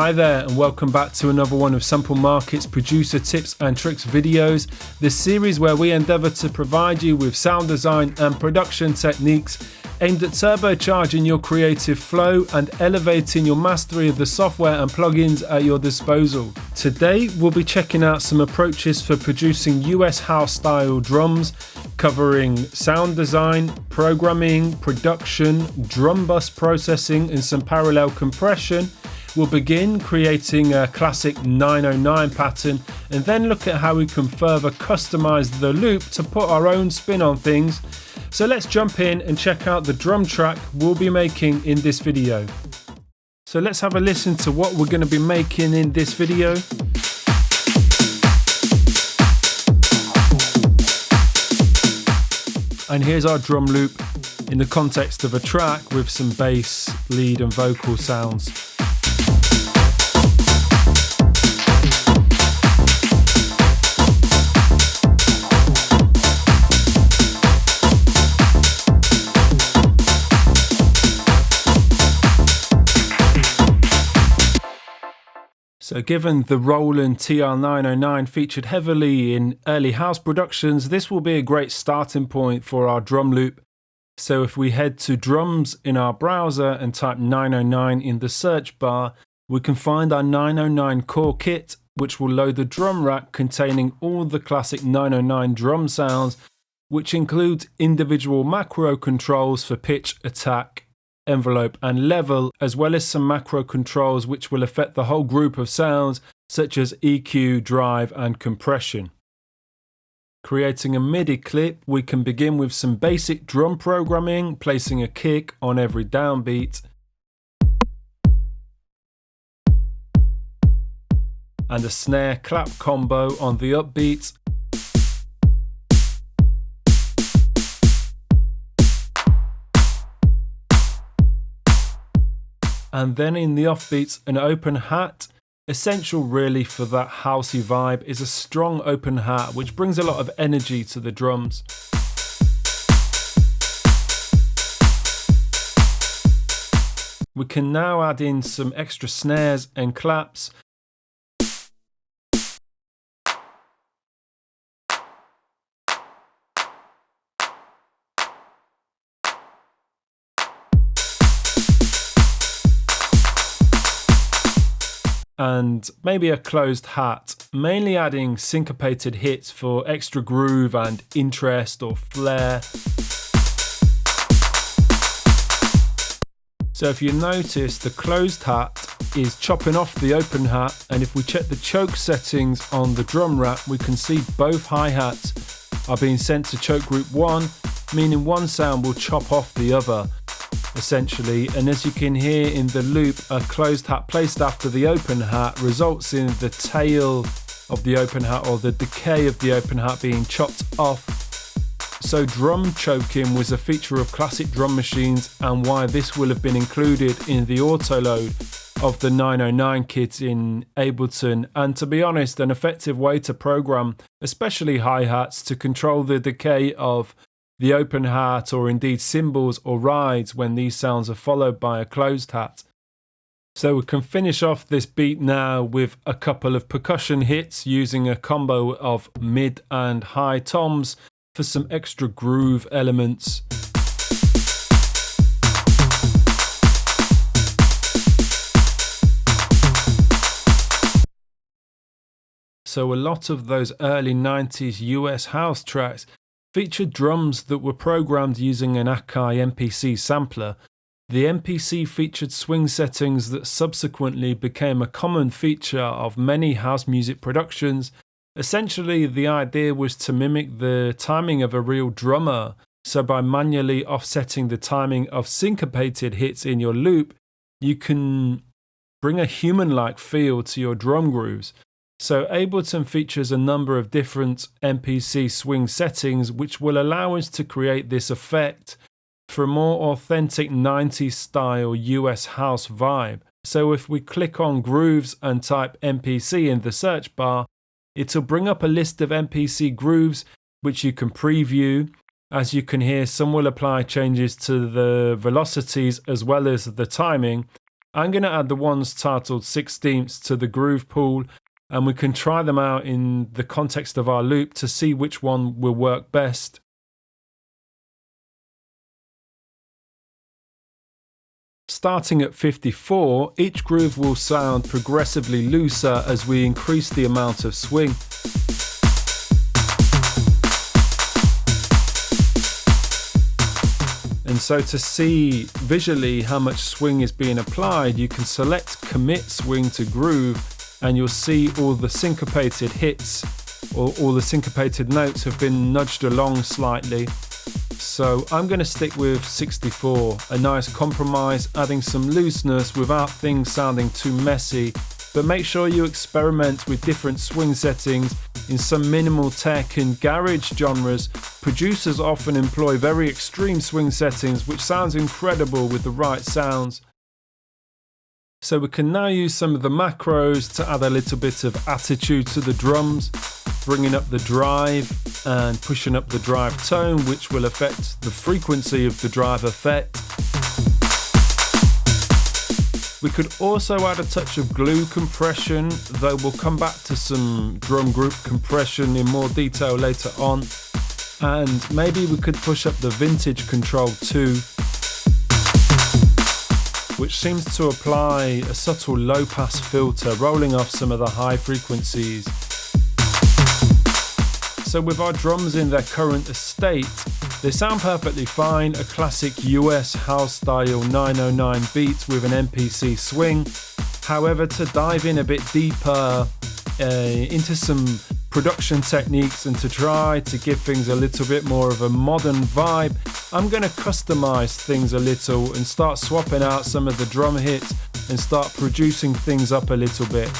Hi there and welcome back to another one of Sample Market's producer tips and tricks videos, this series where we endeavour to provide you with sound design and production techniques aimed at turbocharging your creative flow and elevating your mastery of the software and plugins at your disposal. Today we'll be checking out some approaches for producing US house style drums, covering sound design, programming, production, drum bus processing and some parallel compression. We'll begin creating a classic 909 pattern and then look at how we can further customize the loop to put our own spin on things. So let's jump in and check out the drum track we'll be making in this video. So let's have a listen to what we're going to be making in this video. And here's our drum loop in the context of a track with some bass, lead and vocal sounds. So given the Roland TR-909 featured heavily in early house productions, this will be a great starting point for our drum loop. So if we head to drums in our browser and type 909 in the search bar, we can find our 909 core kit, which will load the drum rack containing all the classic 909 drum sounds, which includes individual macro controls for pitch, attack, envelope and level, as well as some macro controls which will affect the whole group of sounds such as EQ, drive and compression. Creating a MIDI clip, we can begin with some basic drum programming, placing a kick on every downbeat and a snare clap combo on the upbeat. And then in the offbeats, an open hat. Essential really for that housey vibe is a strong open hat which brings a lot of energy to the drums. We can now add in some extra snares and claps. And maybe a closed hat, mainly adding syncopated hits for extra groove and interest or flair. So if you notice, the closed hat is chopping off the open hat, and if we check the choke settings on the drum rack, we can see both hi-hats are being sent to choke group 1, meaning one sound will chop off the other. Essentially, and as you can hear in the loop, a closed hat placed after the open hat results in the tail of the open hat or the decay of the open hat being chopped off. So drum choking was a feature of classic drum machines and why this will have been included in the auto load of the 909 kit in Ableton, and to be honest, an effective way to program especially hi-hats to control the decay of the open hat or indeed cymbals or rides when these sounds are followed by a closed hat. So we can finish off this beat now with a couple of percussion hits using a combo of mid and high toms for some extra groove elements. So a lot of those early 90s US house tracks featured drums that were programmed using an Akai MPC sampler. The MPC featured swing settings that subsequently became a common feature of many house music productions. Essentially, the idea was to mimic the timing of a real drummer, so by manually offsetting the timing of syncopated hits in your loop, you can bring a human-like feel to your drum grooves. So Ableton features a number of different MPC swing settings which will allow us to create this effect for a more authentic 90s style US house vibe. So if we click on grooves and type MPC in the search bar, it'll bring up a list of MPC grooves which you can preview. As you can hear, some will apply changes to the velocities as well as the timing. I'm going to add the ones titled 16ths to the groove pool, and we can try them out in the context of our loop to see which one will work best. Starting at 54, each groove will sound progressively looser as we increase the amount of swing. And so to see visually how much swing is being applied, you can select commit swing to groove, and you'll see all the syncopated hits or all the syncopated notes have been nudged along slightly. So I'm going to stick with 64, a nice compromise, adding some looseness without things sounding too messy. But make sure you experiment with different swing settings. In some minimal tech and garage genres, producers often employ very extreme swing settings, which sounds incredible with the right sounds. So we can now use some of the macros to add a little bit of attitude to the drums, bringing up the drive and pushing up the drive tone, which will affect the frequency of the drive effect. We could also add a touch of glue compression, though we'll come back to some drum group compression in more detail later on. And maybe we could push up the vintage control too, which seems to apply a subtle low pass filter, rolling off some of the high frequencies. So with our drums in their current estate, they sound perfectly fine, a classic US house style 909 beat with an MPC swing. However, to dive in a bit deeper into some production techniques and to try to give things a little bit more of a modern vibe, I'm going to customize things a little and start swapping out some of the drum hits and start producing things up a little bit.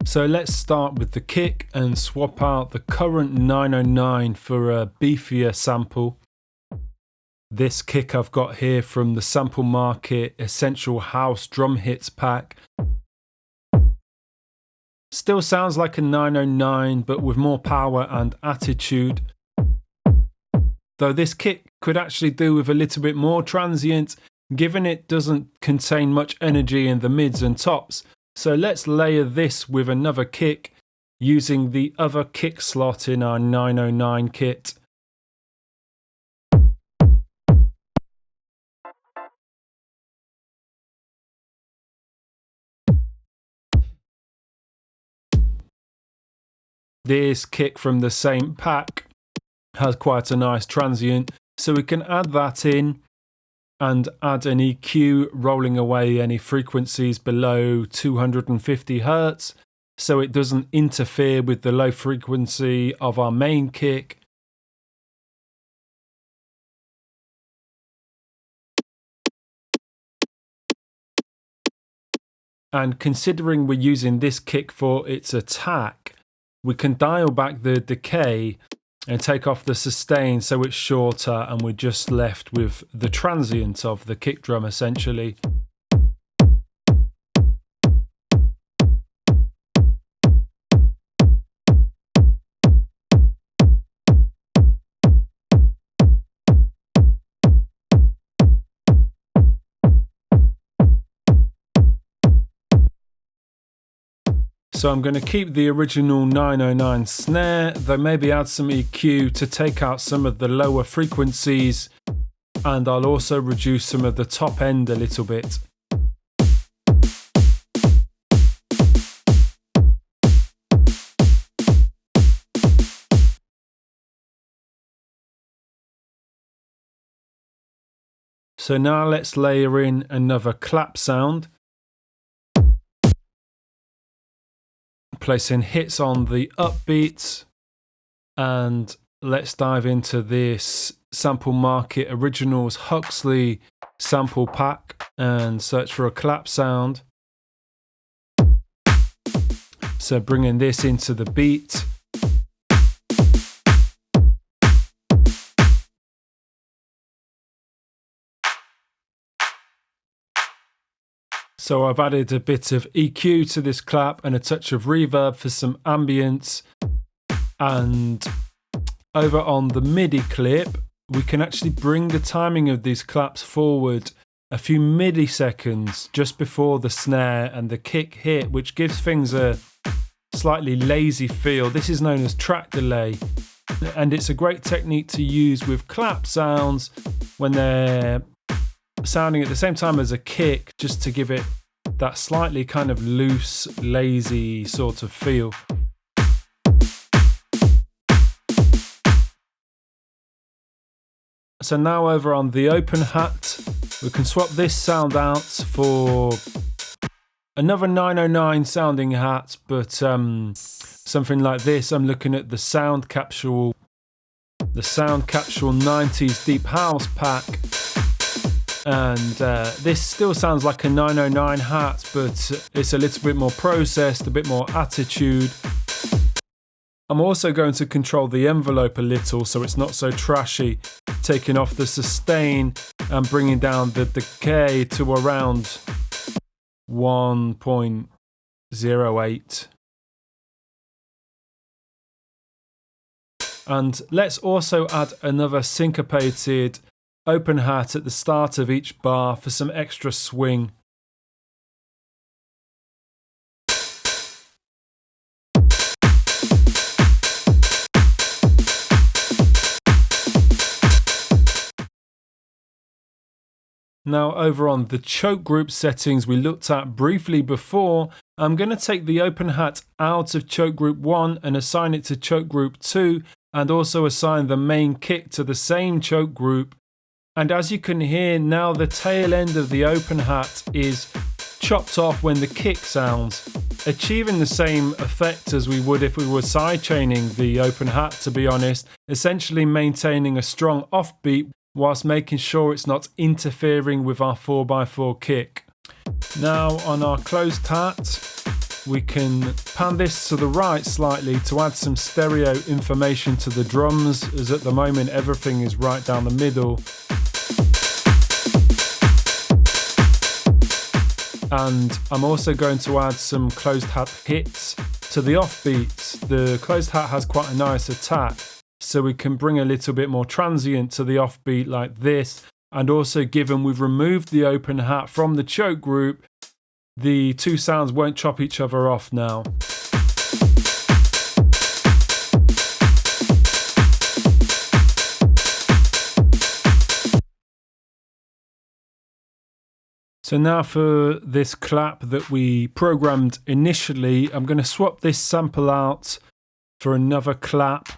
So let's start with the kick and swap out the current 909 for a beefier sample. This kick I've got here from the Sample Market Essential House Drum Hits pack. Still sounds like a 909, but with more power and attitude. Though this kick could actually do with a little bit more transient, given it doesn't contain much energy in the mids and tops. So let's layer this with another kick using the other kick slot in our 909 kit. This kick from the same pack has quite a nice transient, so we can add that in and add an EQ rolling away any frequencies below 250 Hz so it doesn't interfere with the low frequency of our main kick. And considering we're using this kick for its attack, we can dial back the decay and take off the sustain so it's shorter and we're just left with the transient of the kick drum essentially. So I'm going to keep the original 909 snare, though maybe add some EQ to take out some of the lower frequencies, and I'll also reduce some of the top end a little bit. So now let's layer in another clap sound. Placing hits on the upbeats, and let's dive into this Sample Market Originals Huxley sample pack and search for a clap sound. So bringing this into the beat. So I've added a bit of EQ to this clap and a touch of reverb for some ambience, and over on the MIDI clip, we can actually bring the timing of these claps forward a few milliseconds just before the snare and the kick hit, which gives things a slightly lazy feel. This is known as track delay, and it's a great technique to use with clap sounds when they're sounding at the same time as a kick, just to give it that slightly kind of loose, lazy sort of feel. So now over on the open hat, we can swap this sound out for another 909 sounding hat, but something like this. I'm looking at the Sound Capsule 90s Deep House pack, and this still sounds like a 909 hat, but it's a little bit more processed, a bit more attitude. I'm also going to control the envelope a little so it's not so trashy, taking off the sustain and bringing down the decay to around 1.08. And let's also add another syncopated open hat at the start of each bar for some extra swing. Now over on the choke group settings we looked at briefly before, I'm going to take the open hat out of choke group 1 and assign it to choke group 2, and also assign the main kick to the same choke group. And as you can hear now, the tail end of the open hat is chopped off when the kick sounds, achieving the same effect as we would if we were sidechaining the open hat, to be honest, essentially maintaining a strong offbeat whilst making sure it's not interfering with our 4x4 kick. Now on our closed hat, we can pan this to the right slightly to add some stereo information to the drums, as at the moment everything is right down the middle. And I'm also going to add some closed hat hits to the offbeats. The closed hat has quite a nice attack, so we can bring a little bit more transient to the offbeat like this. And also, given we've removed the open hat from the choke group, the two sounds won't chop each other off now. So now for this clap that we programmed initially, I'm going to swap this sample out for another clap.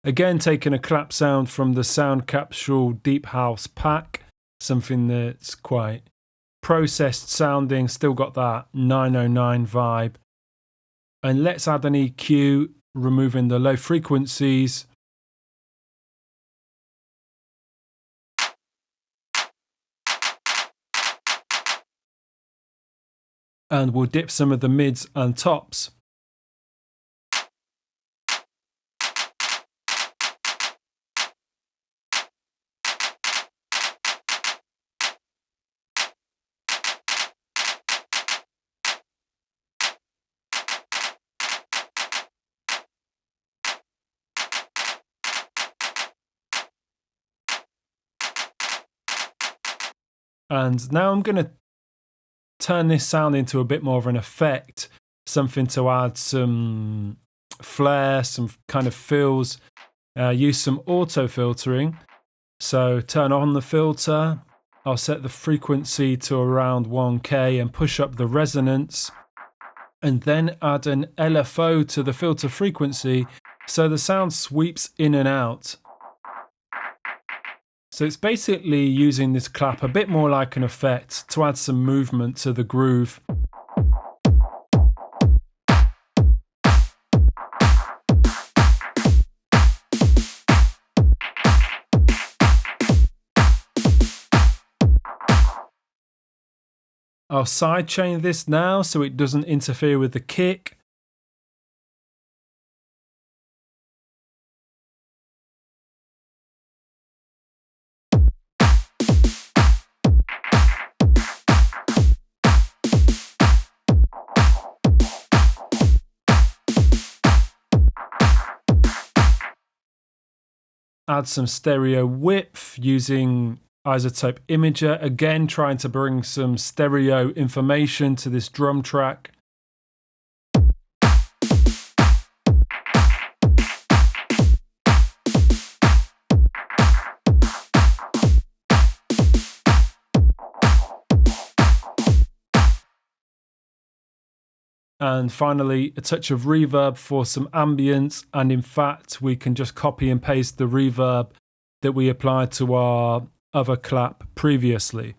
Again, taking a clap sound from the Sound Capsule Deep House pack, something that's quite processed sounding, still got that 909 vibe. And let's add an EQ, removing the low frequencies. And we'll dip some of the mids and tops. And now I'm going to turn this sound into a bit more of an effect, something to add some flair, some kind of fills, use some auto filtering. So turn on the filter, I'll set the frequency to around 1K and push up the resonance, and then add an LFO to the filter frequency so the sound sweeps in and out. So it's basically using this clap a bit more like an effect to add some movement to the groove. I'll sidechain this now so it doesn't interfere with the kick. Add some stereo width using isotope imager, again trying to bring some stereo information to this drum track. And finally, a touch of reverb for some ambience. And in fact, we can just copy and paste the reverb that we applied to our other clap previously.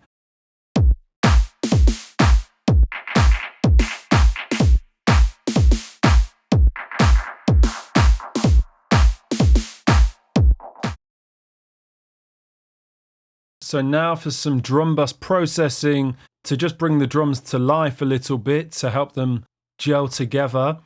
So now for some drum bus processing to just bring the drums to life a little bit, to help them gel together.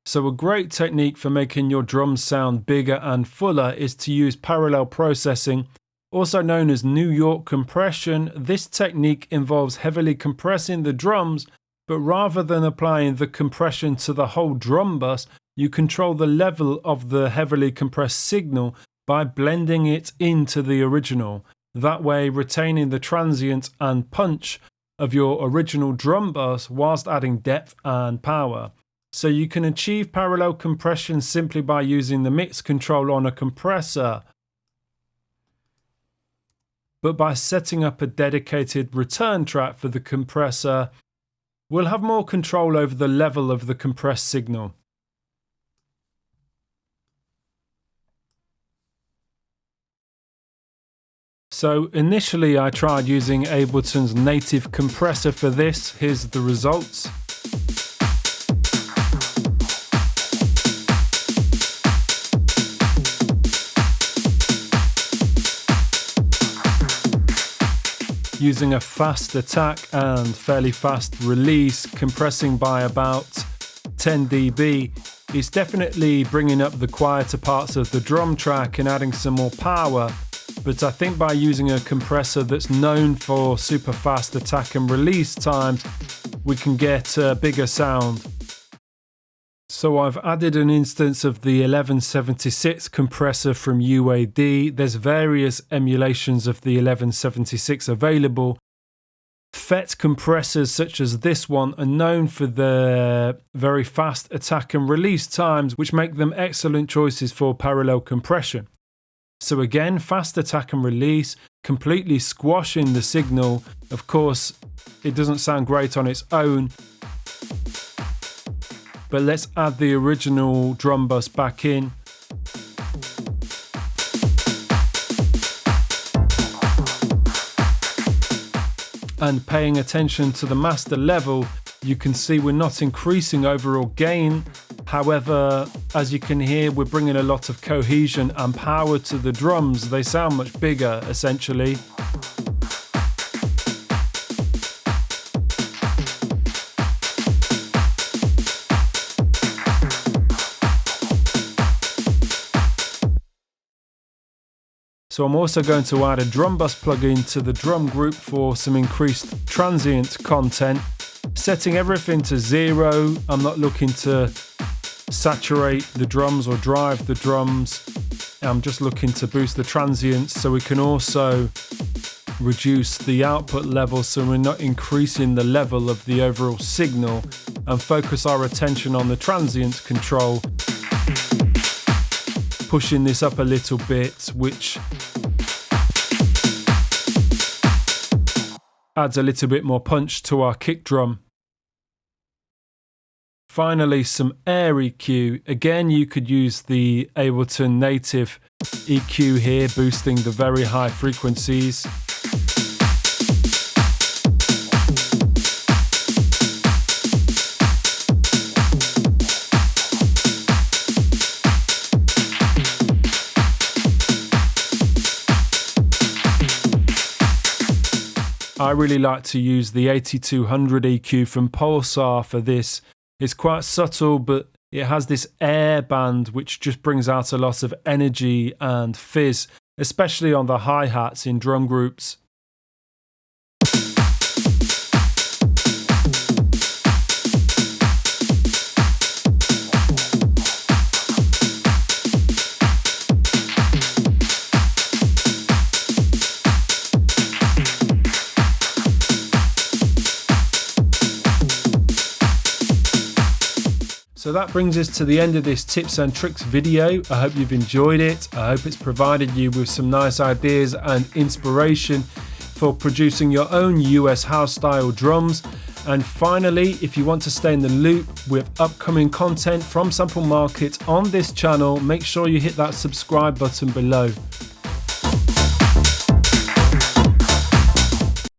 So a great technique for making your drums sound bigger and fuller is to use parallel processing, also known as New York compression. This technique involves heavily compressing the drums, but rather than applying the compression to the whole drum bus, you control the level of the heavily compressed signal by blending it into the original, that way retaining the transient and punch of your original drum bus whilst adding depth and power. So you can achieve parallel compression simply by using the mix control on a compressor, but by setting up a dedicated return track for the compressor, we'll have more control over the level of the compressed signal. So initially I tried using Ableton's native compressor for this. Here's the results. Using a fast attack and fairly fast release, compressing by about 10 dB, it's definitely bringing up the quieter parts of the drum track and adding some more power. But I think by using a compressor that's known for super fast attack and release times, we can get a bigger sound. So I've added an instance of the 1176 compressor from UAD. There's various emulations of the 1176 available. FET compressors such as this one are known for their very fast attack and release times, which make them excellent choices for parallel compression. So again, fast attack and release, completely squashing the signal. Of course, it doesn't sound great on its own, but let's add the original drum bus back in. And paying attention to the master level, you can see we're not increasing overall gain. However, as you can hear, we're bringing a lot of cohesion and power to the drums. They sound much bigger, essentially. So I'm also going to add a drum bus plugin to the drum group for some increased transient content. Setting everything to 0. I'm not looking to saturate the drums or drive the drums. I'm just looking to boost the transients, so we can also reduce the output level so we're not increasing the level of the overall signal, and focus our attention on the transient control, pushing this up a little bit, which adds a little bit more punch to our kick drum. Finally, some air EQ. Again, you could use the Ableton native EQ here, boosting the very high frequencies. I really like to use the 8200 EQ from Pulsar for this. It's quite subtle, but it has this air band which just brings out a lot of energy and fizz, especially on the hi-hats in drum groups. So that brings us to the end of this tips and tricks video. I hope you've enjoyed it. I hope it's provided you with some nice ideas and inspiration for producing your own US house style drums. And finally, if you want to stay in the loop with upcoming content from Sample Market on this channel, make sure you hit that subscribe button below.